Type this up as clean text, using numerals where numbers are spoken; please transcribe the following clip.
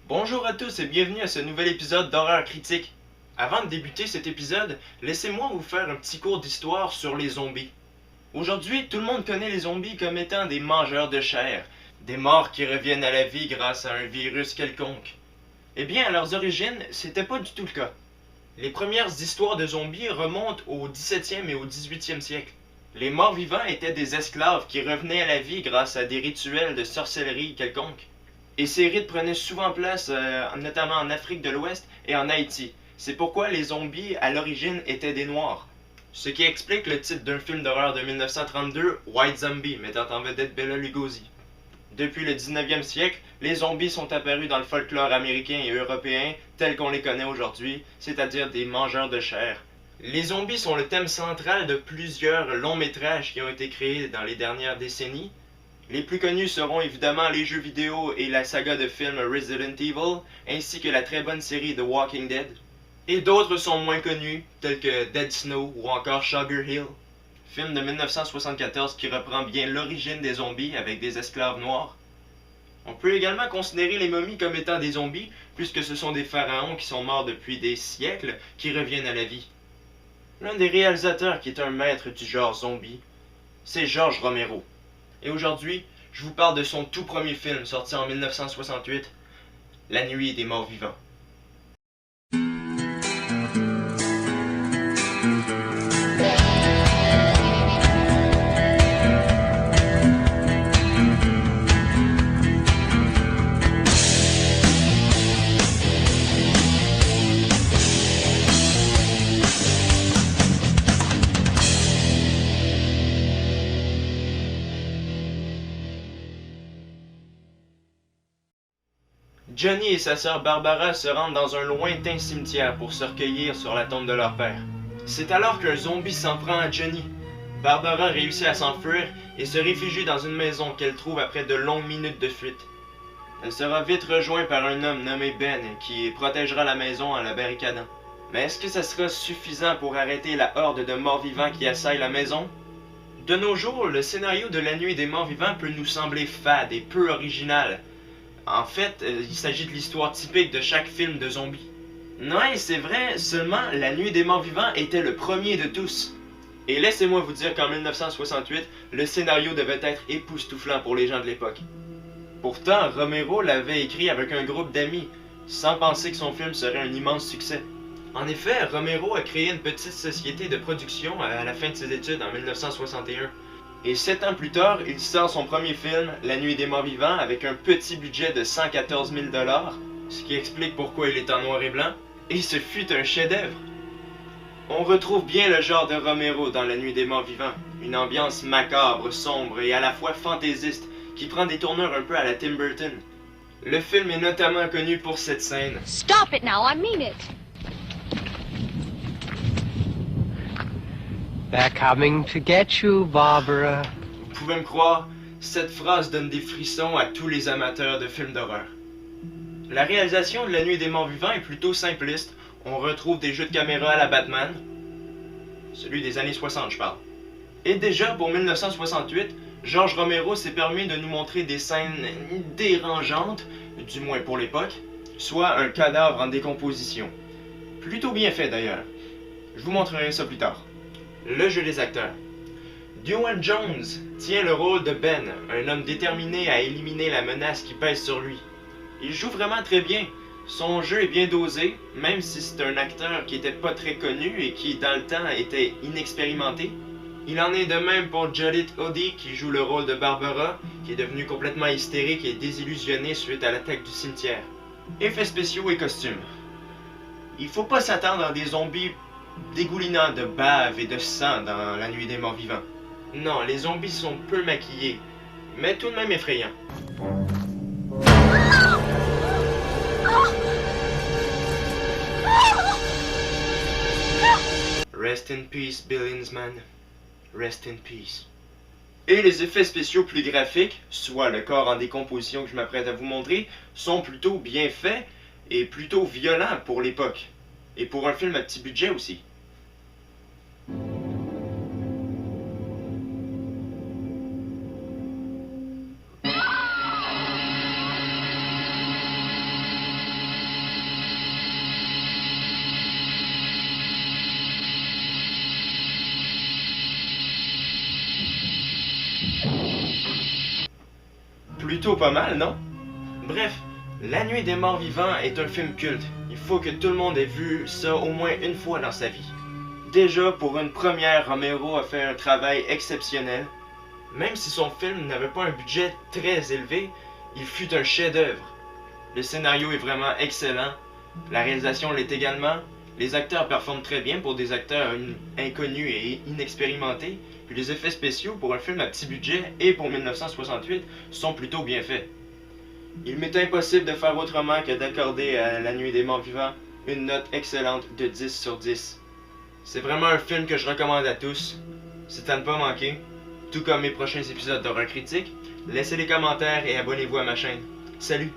Bonjour à tous et bienvenue à ce nouvel épisode d'Horreur Critique. Avant de débuter cet épisode, laissez-moi vous faire un petit cours d'histoire sur les zombies. Aujourd'hui, tout le monde connaît les zombies comme étant des mangeurs de chair, des morts qui reviennent à la vie grâce à un virus quelconque. Eh bien, à leurs origines, c'était pas du tout le cas. Les premières histoires de zombies remontent au 17e et au 18e siècle. Les morts vivants étaient des esclaves qui revenaient à la vie grâce à des rituels de sorcellerie quelconque. Et ces rites prenaient souvent place, notamment en Afrique de l'Ouest et en Haïti. C'est pourquoi les zombies, à l'origine, étaient des noirs. Ce qui explique le titre d'un film d'horreur de 1932, White Zombie, mettant en vedette Bela Lugosi. Depuis le 19e siècle, les zombies sont apparus dans le folklore américain et européen tel qu'on les connaît aujourd'hui, c'est-à-dire des mangeurs de chair. Les zombies sont le thème central de plusieurs longs métrages qui ont été créés dans les dernières décennies. Les plus connus seront évidemment les jeux vidéo et la saga de films Resident Evil, ainsi que la très bonne série The Walking Dead. Et d'autres sont moins connus, tels que Dead Snow ou encore Sugar Hill, film de 1974 qui reprend bien l'origine des zombies avec des esclaves noirs. On peut également considérer les momies comme étant des zombies, puisque ce sont des pharaons qui sont morts depuis des siècles qui reviennent à la vie. L'un des réalisateurs qui est un maître du genre zombie, c'est George Romero. Et aujourd'hui, je vous parle de son tout premier film sorti en 1968, La Nuit des Morts Vivants. Johnny et sa sœur Barbara se rendent dans un lointain cimetière pour se recueillir sur la tombe de leur père. C'est alors qu'un zombie s'en prend à Johnny. Barbara réussit à s'enfuir et se réfugie dans une maison qu'elle trouve après de longues minutes de fuite. Elle sera vite rejointe par un homme nommé Ben qui protégera la maison en la barricadant. Mais est-ce que ça sera suffisant pour arrêter la horde de morts-vivants qui assaille la maison? De nos jours, le scénario de La Nuit des Morts-Vivants peut nous sembler fade et peu original. En fait, il s'agit de l'histoire typique de chaque film de zombies. Ouais, c'est vrai, seulement La Nuit des Morts-Vivants était le premier de tous. Et laissez-moi vous dire qu'en 1968, le scénario devait être époustouflant pour les gens de l'époque. Pourtant, Romero l'avait écrit avec un groupe d'amis, sans penser que son film serait un immense succès. En effet, Romero a créé une petite société de production à la fin de ses études en 1961. Et 7 ans plus tard, il sort son premier film, La Nuit des Morts Vivants, avec un petit budget de 114 000 $, ce qui explique pourquoi il est en noir et blanc, et ce fut un chef-d'œuvre. On retrouve bien le genre de Romero dans La Nuit des Morts Vivants, une ambiance macabre, sombre et à la fois fantaisiste, qui prend des tournures un peu à la Tim Burton. Le film est notamment connu pour cette scène. Stop it now, I mean it. They're coming to get you, Barbara. Vous pouvez me croire, cette phrase donne des frissons à tous les amateurs de films d'horreur. La réalisation de La Nuit des Morts Vivants est plutôt simpliste. On retrouve des jeux de caméra à la Batman. Celui des années 60, je parle. Et déjà, pour 1968, George Romero s'est permis de nous montrer des scènes dérangeantes, du moins pour l'époque, soit un cadavre en décomposition. Plutôt bien fait d'ailleurs. Je vous montrerai ça plus tard. Le jeu des acteurs. Duane Jones tient le rôle de Ben, un homme déterminé à éliminer la menace qui pèse sur lui. Il joue vraiment très bien. Son jeu est bien dosé, même si c'est un acteur qui était pas très connu et qui, dans le temps, était inexpérimenté. Il en est de même pour Judith Oddy, qui joue le rôle de Barbara, qui est devenue complètement hystérique et désillusionnée suite à l'attaque du cimetière. Effets spéciaux et costumes. Il faut pas s'attendre à des zombies dégoulinant de bave et de sang dans La Nuit des Morts Vivants. Non, les zombies sont peu maquillés, mais tout de même effrayants. Rest in peace, Billingsman. Rest in peace. Et les effets spéciaux plus graphiques, soit le corps en décomposition que je m'apprête à vous montrer, sont plutôt bien faits et plutôt violents pour l'époque. Et pour un film à petit budget aussi. plutôt pas mal, non? Bref, La Nuit des Morts Vivants est un film culte. Il faut que tout le monde ait vu ça au moins une fois dans sa vie. Déjà, pour une première, Romero a fait un travail exceptionnel. Même si son film n'avait pas un budget très élevé, il fut un chef-d'œuvre. Le scénario est vraiment excellent, la réalisation l'est également, les acteurs performent très bien pour des acteurs inconnus et inexpérimentés, puis les effets spéciaux pour un film à petit budget et pour 1968 sont plutôt bien faits. Il m'est impossible de faire autrement que d'accorder à La Nuit des Morts Vivants une note excellente de 10 sur 10. C'est vraiment un film que je recommande à tous, c'est à ne pas manquer. Tout comme mes prochains épisodes d'horreur critique, laissez des commentaires et abonnez-vous à ma chaîne. Salut!